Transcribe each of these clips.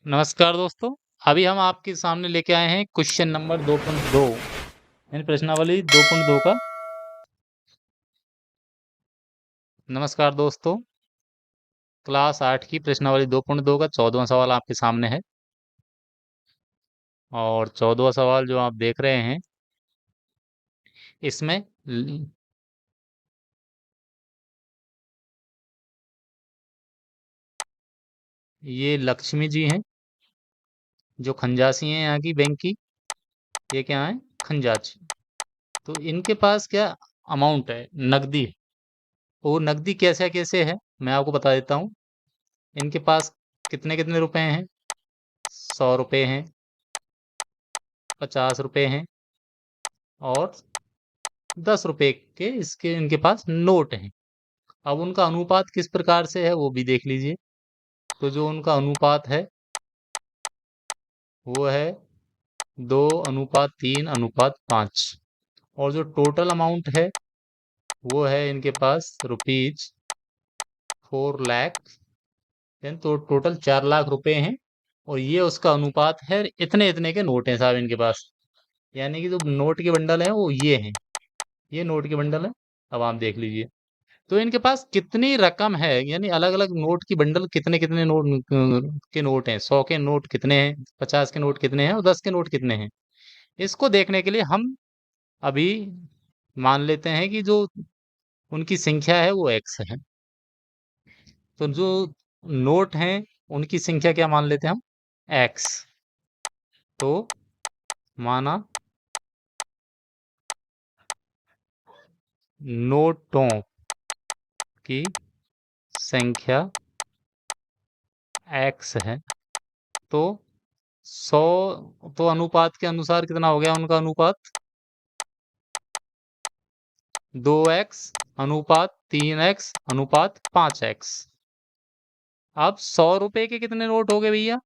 नमस्कार दोस्तों। अभी हम आपके सामने लेके आए हैं क्वेश्चन नंबर 2.2 यानी प्रश्नावली 2.2 का। नमस्कार दोस्तों, क्लास 8 की प्रश्नावली 2.2 का 14वां सवाल आपके सामने है। और 14वां सवाल जो आप देख रहे हैं इसमें ये लक्ष्मी जी हैं जो खंजासी हैं यहाँ की बैंक की। ये क्या है? खंजाची। तो इनके पास क्या अमाउंट है? नकदी है। वो नकदी कैसे कैसे है मैं आपको बता देता हूँ। इनके पास कितने कितने रुपए हैं? 100 रुपए हैं, 50 रुपए हैं और 10 रुपए के इसके इनके पास नोट हैं। अब उनका अनुपात किस प्रकार से है वो भी देख लीजिए। तो जो उनका अनुपात है वो है 2:3:5। और जो टोटल अमाउंट है वो है इनके पास ₹4 लाख। तो टोटल 4 लाख रुपए हैं। और ये उसका अनुपात है। इतने इतने के नोट हैं साहब इनके पास। यानी कि जो नोट के बंडल हैं वो ये हैं। ये नोट के बंडल हैं। अब आप देख लीजिए। तो इनके पास कितनी रकम है, यानी अलग अलग नोट की बंडल कितने कितने नोट के नोट हैं, 100 के नोट कितने हैं, 50 के नोट कितने हैं और 10 के नोट कितने हैं। इसको देखने के लिए हम अभी मान लेते हैं कि जो उनकी संख्या है वो एक्स है। तो जो नोट हैं उनकी संख्या क्या मान लेते हैं हम? एक्स। तो माना नोटों की संख्या एक्स है। तो 100, तो अनुपात के अनुसार कितना हो गया उनका अनुपात? 2x अनुपात 3x अनुपात 5x। अब 100 रुपए के कितने नोट हो गए भैया?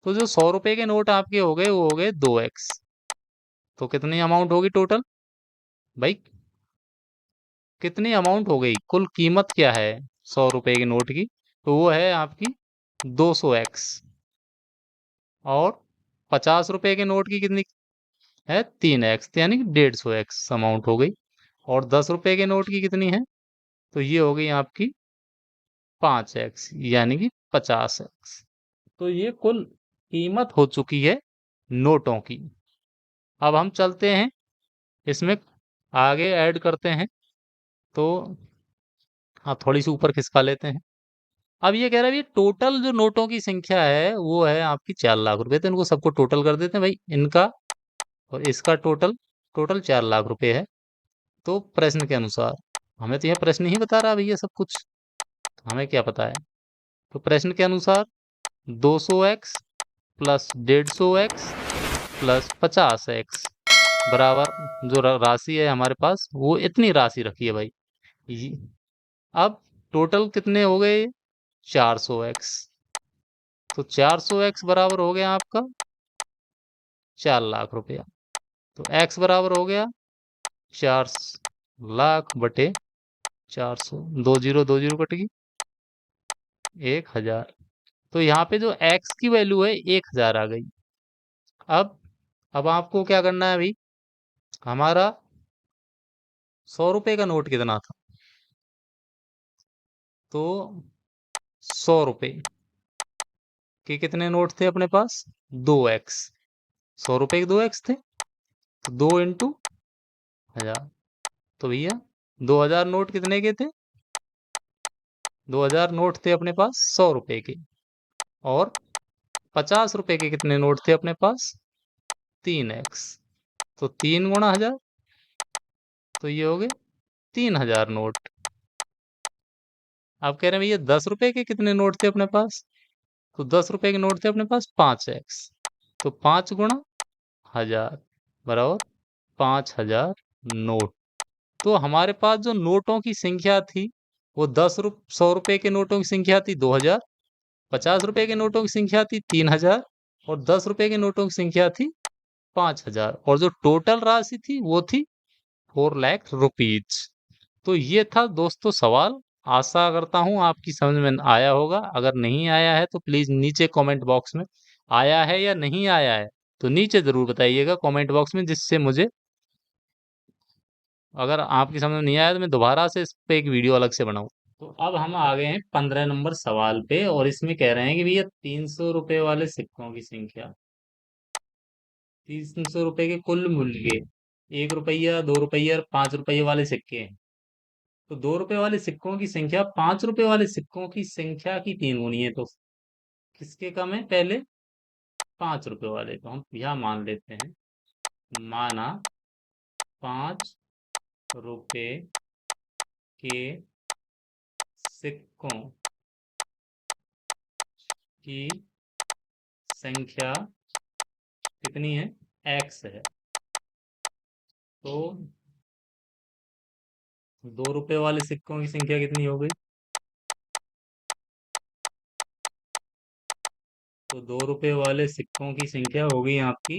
तो जो 100 रुपए के नोट आपके हो गए वो हो गए 2x। तो कितनी अमाउंट होगी टोटल भाई? कितनी अमाउंट हो गई? कुल कीमत क्या है 100 रुपए के नोट की? तो वो है आपकी 200x। और 50 रुपए के नोट की कितनी है? 3x, यानी कि 150x अमाउंट हो गई। और 10 रुपए के नोट की कितनी है? तो ये हो गई आपकी 5x, यानी कि 50x। तो ये कुल कीमत हो चुकी है नोटों की। अब हम चलते हैं इसमें आगे ऐड करते हैं। तो हाँ, थोड़ी सी ऊपर खिसका लेते हैं। अब ये कह रहा है ये टोटल जो नोटों की संख्या है वो है आपकी 4 लाख रुपए। तो इनको सबको टोटल कर देते हैं भाई, इनका और इसका टोटल। टोटल 4 लाख रुपए है। तो प्रश्न के अनुसार, हमें तो यह प्रश्न ही बता रहा भैया सब कुछ, तो हमें क्या पता है। तो प्रश्न के अनुसार 200x plus 150x plus 50x बराबर जो राशि है हमारे पास वो इतनी राशि रखी है भाई। ये- अब टोटल कितने हो गए? 400x। तो 400x बराबर हो गया आपका 4 लाख रुपया। तो x बराबर हो गया 4 लाख बटे 400। दो जीरो कट गई, 1000। तो यहाँ पे जो x की वैल्यू है 1000 आ गई। अब अब आपको क्या करना है अभी? हमारा 100 रुपए का नोट कितना था? तो 100 रुपए के कितने नोट थे अपने पास? 2x। 100 रुपए के 2x थे। तो 2 × 1000। तो भैया 2000 नोट कितने के थे? 2000 नोट थे अपने पास 100 रुपए के। और 50 रुपए के कितने नोट थे अपने पास? 3x। तो 3 × 1000। तो ये हो गए 3000 नोट। आप कह रहे हैं भैया 10 रुपए के कितने नोट थे अपने पास? तो 10 रुपए के नोट थे अपने पास 5x। तो 5 × 1000 बराबर 5000 नोट। तो हमारे पास जो नोटों की संख्या थी वो 100 रुपए के नोटों की संख्या थी 2000, 50 रुपए के नोटों की संख्या थी 3000 और 10 रुपए के नोटों की संख्या थी 5000। और जो टोटल राशि थी वो थी 4 लाख रुपीज। तो ये था दोस्तों सवाल। आशा करता हूँ आपकी समझ में आया होगा। अगर नहीं आया है तो प्लीज़ नीचे कमेंट बॉक्स में आया है या नहीं आया है, तो नीचे ज़रूर बताइएगा कमेंट बॉक्स में, जिससे मुझे, अगर आपकी समझ में नहीं आया तो मैं दोबारा से इस पे एक वीडियो अलग से बनाऊँ। तो अब हम आ गए हैं 15 नंबर सवाल पे, और इसमें कह रहे हैं कि भैया 300 रुपए वाले सिक्कों की संख्या, 300 रुपए के कुल मूल्य के 1 रुपया, 2 रुपया और 5 रुपये वाले सिक्के हैं। तो 2 रुपए वाले सिक्कों की संख्या 5 रुपए वाले सिक्कों की संख्या की 3 गुनी है। तो किसके कम है? पहले 5 रुपए वाले। तो हम यह मान लेते हैं, माना 5 रुपए के सिक्कों की संख्या कितनी है? एक्स है। तो 2 रुपए वाले सिक्कों की संख्या कितनी हो गई? तो 2 रुपए वाले सिक्कों की संख्या हो गई आपकी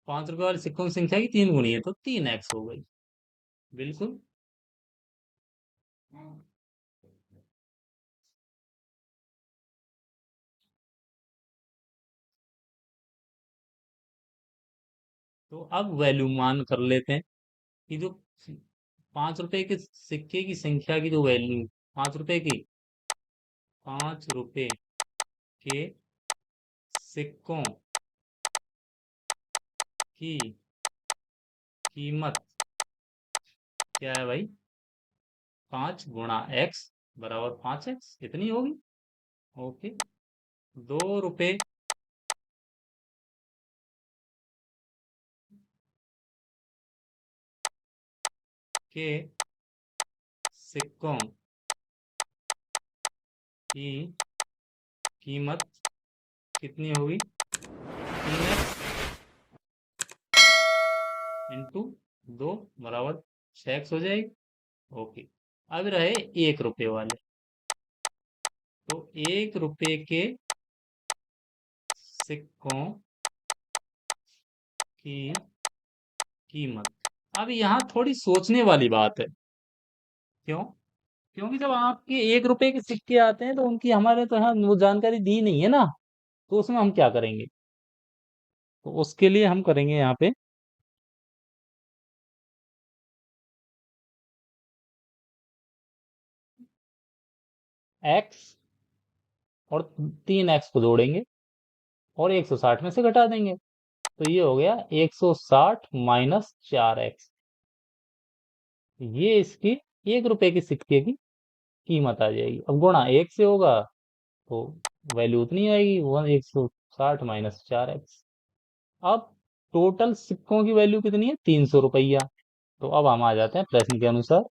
5 रुपए वाले सिक्कों की संख्या की 3 गुनी है, तो 3x हो गई। बिल्कुल। तो अब वैल्यू मान कर लेते हैं कि जो 5 रुपए के सिक्के की संख्या की जो वैल्यू, 5 रुपए की, 5 रुपए के सिक्कों की कीमत क्या है भाई? 5 गुणा x बराबर 5x, इतनी होगी। ओके। 2 रुपए के सिक्कों की कीमत कितनी होगी? 3x इंटू 2 बराबर 6x हो जाएगी। ओके। अब रहे 1 रुपए वाले। तो 1 रुपए के सिक्कों की कीमत। अब यहाँ थोड़ी सोचने वाली बात है। क्यों? क्योंकि जब आपके 1 रुपए के सिक्के आते हैं तो उनकी हमारे तो यहाँ वो जानकारी दी नहीं है ना, तो उसमें हम क्या करेंगे? तो उसके लिए हम करेंगे यहाँ पे x, और 3x को जोड़ेंगे और 160 में से घटा देंगे। तो ये हो गया 160 माइनस 4x। ये इसकी 1 रुपए के सिक्के की कीमत आ जाएगी। अब गुणा 1 से होगा तो वैल्यू उतनी आएगी, 160 माइनस 4x। अब टोटल सिक्कों की वैल्यू कितनी है? 300 रुपया। तो अब हम आ जाते हैं प्रश्न के अनुसार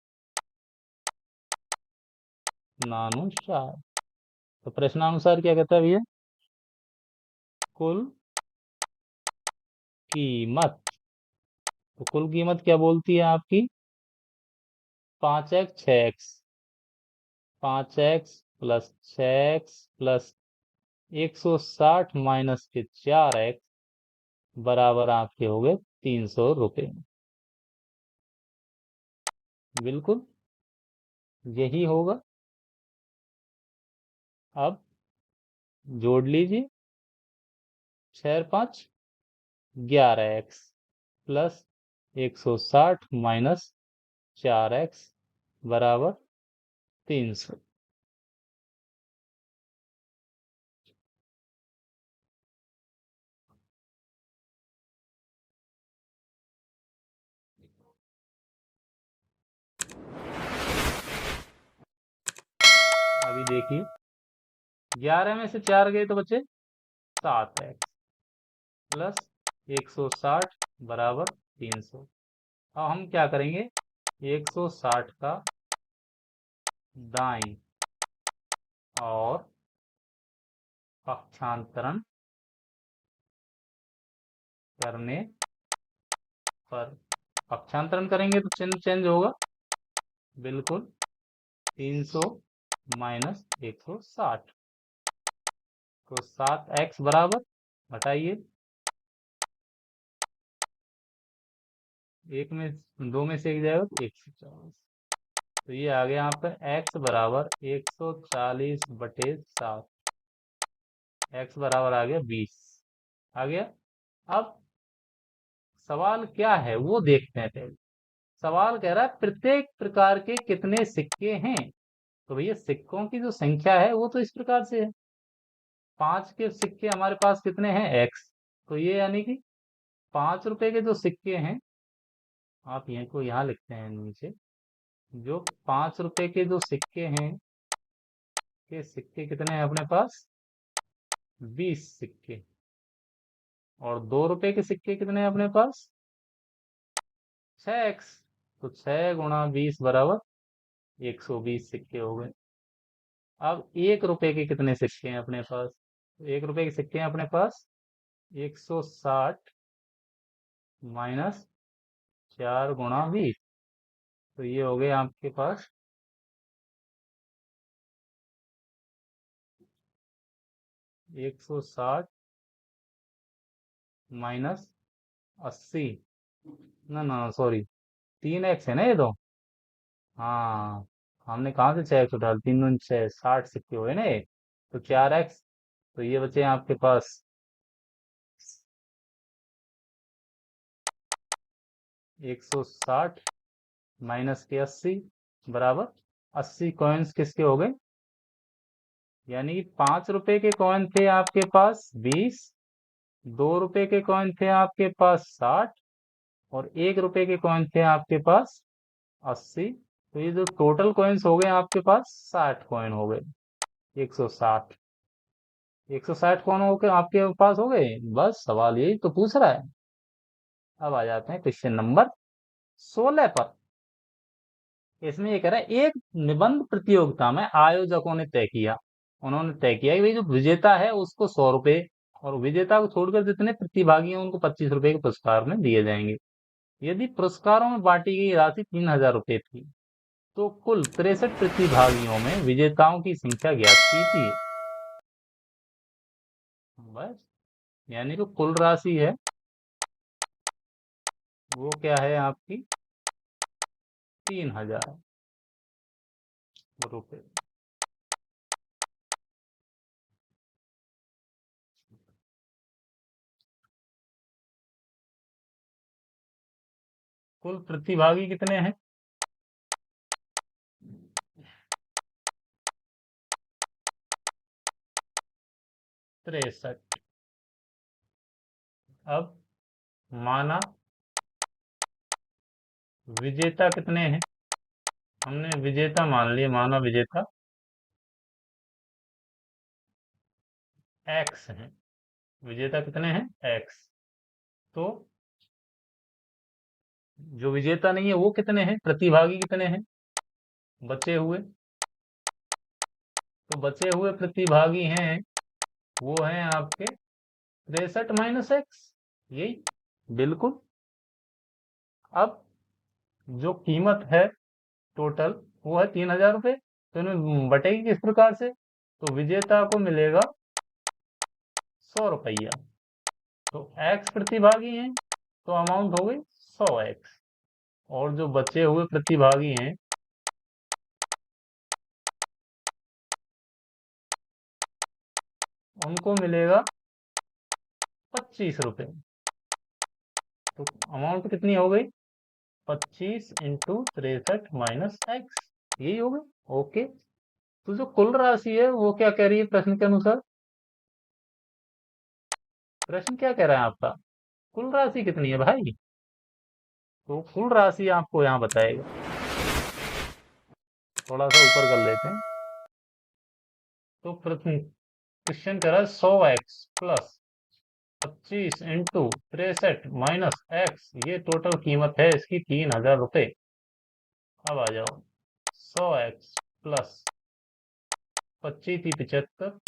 नानुसार। तो प्रश्नानुसार क्या कहता है भैया? कुल कीमत। तो कुल कीमत क्या बोलती है आपकी? 5x 6x, 5x plus 6x plus 160 minus के 4x बराबर आपके हो गए 300 रुपये। बिल्कुल यही होगा। अब जोड़ लीजिए, 6 और 5 11x प्लस 160 माइनस 4x बराबर 300। अभी देखिए, 11 में से 4 गए तो बचे 7x प्लस 160 बराबर 300। अब हम क्या करेंगे? 160 का दाईं और पक्षांतरण करने पर, पक्षांतरण करेंगे तो चिन्ह चेंज होगा। बिल्कुल। 300 माइनस 160, तो 7x बराबर, घटाइए, एक में दो में से एक जाएगा तो 140। तो ये आ गया आपका x बराबर 140/7। x बराबर आ गया 20। आ गया। अब सवाल क्या है वो देखते हैं पहले। सवाल कह रहा है प्रत्येक प्रकार के कितने सिक्के हैं। तो भैया सिक्कों की जो संख्या है वो तो इस प्रकार से है। 5 के सिक्के हमारे पास कितने हैं x। तो ये यानी कि 5 रुपए के जो सिक्के हैं, आप यहीं को यहाँ लिखते हैं नीचे। जो 5 रुपए के जो सिक्के हैं, के सिक्के कितने हैं अपने पास, 20 सिक्के। और 2 रुपए के सिक्के कितने हैं अपने पास, 6x। तो 6 × 20 बराबर 120 सिक्के हो गए। अब 1 रुपए के कितने सिक्के हैं अपने पास, 1 रुपए के सिक्के हैं अपने पास 160 माइनस 4 × 20। तो ये हो गए आपके पास 160 माइनस 80। ना ना सॉरी, 3x है ना ये तो। हाँ, हमने कहाँ से 6x उठा, 3 × 6 60 सिक्के हुए ना ये। तो 4x। तो ये बचे आपके पास 160 माइनस के 80 बराबर 80 कॉइन्स किसके हो गए, यानी कि 5 रुपए के कॉइन थे आपके पास 20, 2 रुपए के कॉइन थे आपके पास 60, और 1 रुपए के कॉइन थे आपके पास 80। तो ये जो टोटल कॉइन्स हो गए आपके पास 60 कॉइन हो गए। 160, 160 कौन हो के आपके पास हो गए। बस सवाल यही तो पूछ रहा है। अब आ जाते हैं क्वेश्चन नंबर 16 पर। इसमें ये कह रहा है एक निबंध प्रतियोगिता में आयोजकों ने तय किया, उन्होंने तय किया कि भाई जो विजेता है उसको 100 रुपए, और विजेता को छोड़कर जितने प्रतिभागी हैं उनको 25 रुपए के पुरस्कार में दिए जाएंगे। यदि पुरस्कारों में बांटी गई राशि 3000 रुपए थी, तो कुल 63 प्रतिभागियों में विजेताओं की संख्या ज्ञात कीजिए। बस, यानी जो कुल राशि है वो क्या है आपकी 3000 रुपए। कुल प्रतिभागी कितने हैं, 63। अब माना विजेता कितने हैं, हमने विजेता मान लिए, माना विजेता x हैं। विजेता कितने हैं, x। तो जो विजेता नहीं है वो कितने हैं, प्रतिभागी कितने हैं बचे हुए। तो बचे हुए प्रतिभागी हैं वो हैं आपके 63 - x, यही बिल्कुल। अब जो कीमत है टोटल वो है 3000 रुपए। तो इन्हें बटेगी किस प्रकार से, तो विजेता को मिलेगा 100 रुपया। तो x प्रतिभागी हैं तो अमाउंट हो गई 100x। और जो बचे हुए प्रतिभागी हैं उनको मिलेगा 25 रुपए। तो अमाउंट कितनी हो गई, 25 × 63 - x, यही हो गई। ओके। तो जो कुल राशि है वो क्या कह रही है प्रश्न के अनुसार, प्रश्न क्या कह रहा है आपका, कुल राशि कितनी है भाई। तो कुल राशि आपको यहाँ बताएगा। थोड़ा सा ऊपर कर लेते हैं। तो प्रश्न क्वेश्चन कह रहा है 100x प्लस 25 × 63 - x, ये टोटल कीमत है इसकी 3000 रुपए। अब आ जाओ, 100x प्लस 25 थी 75,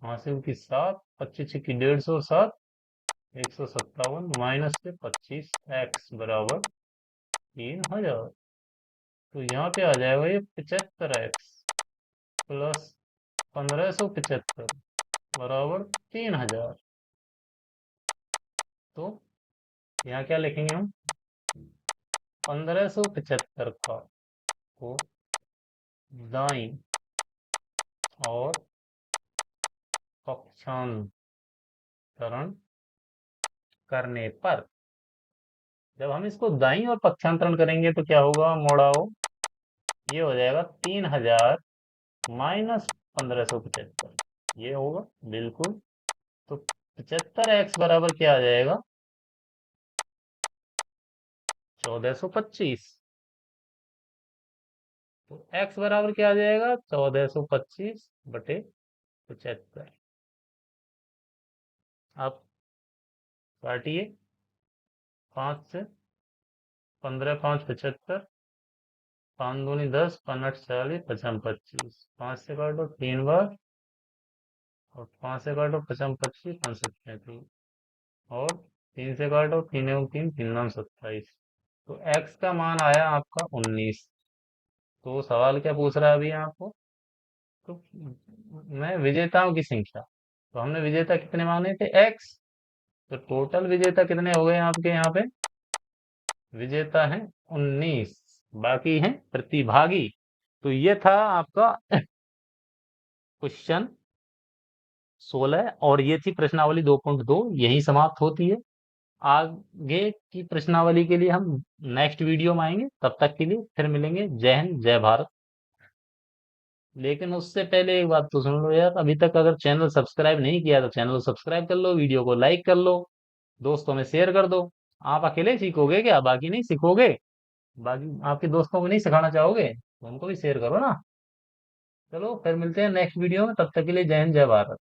हासिल की 7, 25 की 150, 157 माइनस के 25x बराबर 3000। तो यहाँ पे आ जाएगा ये 75x प्लस 1575 बराबर 3000। तो यहाँ क्या लिखेंगे हम, 1575 को दाईं और पक्षांतरण करने पर, जब हम इसको दाईं और पक्षांतरण करेंगे तो क्या होगा मोड़ाओ, ये हो जाएगा 3000 माइनस 1575, ये होगा बिल्कुल। तो 75x बराबर क्या आ जाएगा, 1425। तो x बराबर क्या आ जाएगा, 1425/75। आप काटिए, 5 से, 15×5 = 75, 5×2 = 10, 5×8 = 40, 55×25, 5 से काटो 3 बार, और 5 से काटो 55×25, 5×7 = 35, और 3 से काटो, 3×3 = 3×9 = 27। तो x का मान आया आपका 19। तो सवाल क्या पूछ रहा है अभी आपको, तो मैं विजेताओं की संख्या, तो हमने विजेता कितने माने थे, x। तो टोटल विजेता कितने हो गए आपके यहाँ पे, विजेता हैं 19, बाकी हैं प्रतिभागी। तो ये था आपका क्वेश्चन 16, और ये थी प्रश्नावली 2.2, यही समाप्त होती है। आगे की प्रश्नावली के लिए हम नेक्स्ट वीडियो में आएंगे, तब तक के लिए फिर मिलेंगे। जय हिंद, जय भारत। लेकिन उससे पहले एक बात तो सुन लो यार, अभी तक अगर चैनल सब्सक्राइब नहीं किया तो चैनल को सब्सक्राइब कर लो, वीडियो को लाइक कर लो, दोस्तों में शेयर कर दो। आप अकेले सीखोगे क्या, बाकी नहीं सीखोगे, बाकी आपके दोस्तों को नहीं सिखाना चाहोगे तो उनको भी शेयर करो ना। चलो फिर मिलते हैं नेक्स्ट वीडियो में, तब तक के लिए जय हिंद, जय भारत।